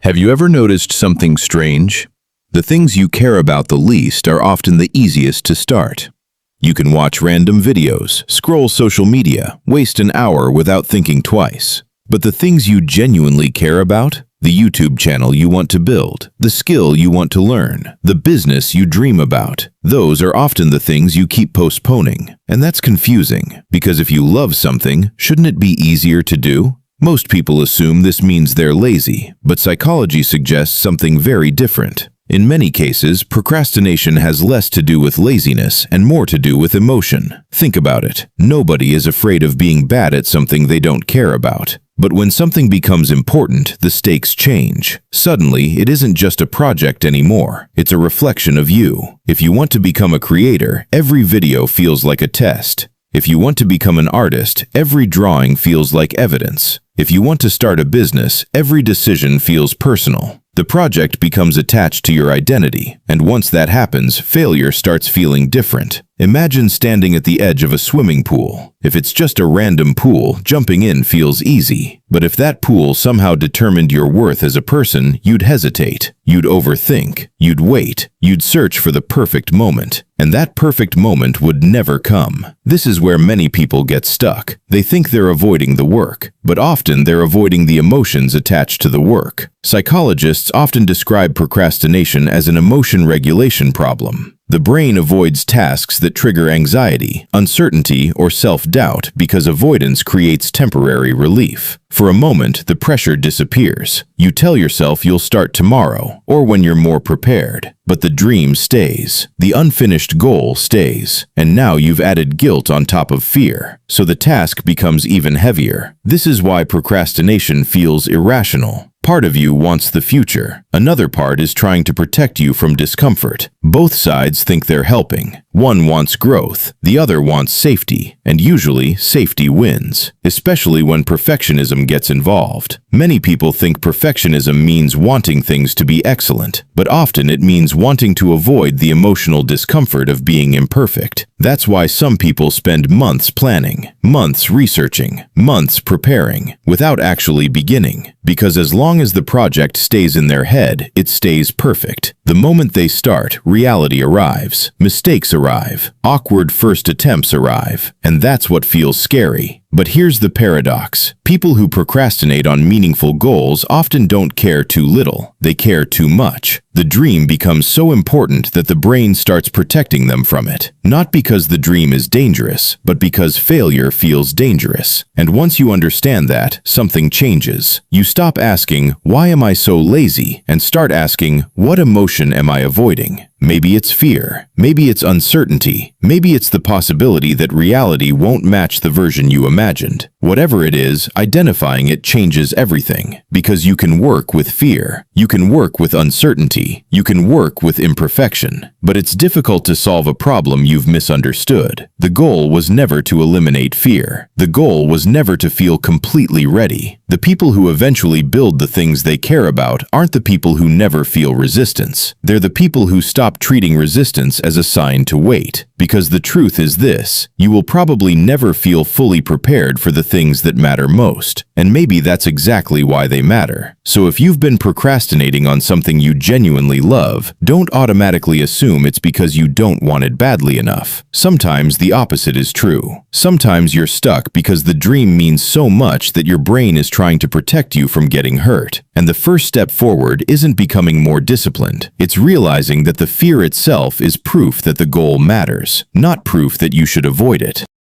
Have you ever noticed something strange? The things you care about the least are often the easiest to start. You can watch random videos, scroll social media, waste an hour without thinking twice. But the things you genuinely care about, the YouTube channel you want to build, the skill you want to learn, the business you dream about, those are often the things you keep postponing. And that's confusing, because if you love something, shouldn't it be easier to do? Most people assume this means they're lazy, but psychology suggests something very different. In many cases, procrastination has less to do with laziness and more to do with emotion. Think about it. Nobody is afraid of being bad at something they don't care about. But when something becomes important, the stakes change. Suddenly, it isn't just a project anymore. It's a reflection of you. If you want to become a creator, every video feels like a test. If you want to become an artist, every drawing feels like evidence. If you want to start a business, every decision feels personal. The project becomes attached to your identity, and once that happens, failure starts feeling different. Imagine standing at the edge of a swimming pool. If it's just a random pool, jumping in feels easy. But if that pool somehow determined your worth as a person, you'd hesitate. You'd overthink. You'd wait. You'd search for the perfect moment. And that perfect moment would never come. This is where many people get stuck. They think they're avoiding the work, but often they're avoiding the emotions attached to the work. Psychologists often describe procrastination as an emotion regulation problem. The brain avoids tasks that trigger anxiety, uncertainty, or self-doubt because avoidance creates temporary relief. For a moment, the pressure disappears. You tell yourself you'll start tomorrow, or when you're more prepared. But the dream stays. The unfinished goal stays. And now you've added guilt on top of fear. So the task becomes even heavier. This is why procrastination feels irrational. Part of you wants the future. Another part is trying to protect you from discomfort. Both sides think they're helping. One wants growth, the other wants safety, and usually safety wins, especially when perfectionism gets involved. Many people think perfectionism means wanting things to be excellent, but often it means wanting to avoid the emotional discomfort of being imperfect. That's why some people spend months planning, months researching, months preparing, without actually beginning. Because as long as the project stays in their head, it stays perfect. The moment they start, reality arrives. Mistakes arrive. Awkward first attempts arrive. And that's what feels scary. But here's the paradox. People who procrastinate on meaningful goals often don't care too little. They care too much. The dream becomes so important that the brain starts protecting them from it. Not because the dream is dangerous, but because failure feels dangerous. And once you understand that, something changes. You stop asking, "Why am I so lazy?" and start asking, "What emotion am I avoiding?" Maybe it's fear. Maybe it's uncertainty. Maybe it's the possibility that reality won't match the version you imagined. Whatever it is, identifying it changes everything. Because you can work with fear. You can work with uncertainty. You can work with imperfection. But it's difficult to solve a problem you've misunderstood. The goal was never to eliminate fear. The goal was never to feel completely ready. The people who eventually build the things they care about aren't the people who never feel resistance. They're the people who stop treating resistance as a sign to wait. Because the truth is this: you will probably never feel fully prepared for the things that matter most. And maybe that's exactly why they matter. So if you've been procrastinating on something you genuinely love, don't automatically assume it's because you don't want it badly enough. Sometimes the opposite is true. Sometimes you're stuck because the dream means so much that your brain is trying to protect you from getting hurt. And the first step forward isn't becoming more disciplined. It's realizing that the fear itself is proof that the goal matters, not proof that you should avoid it.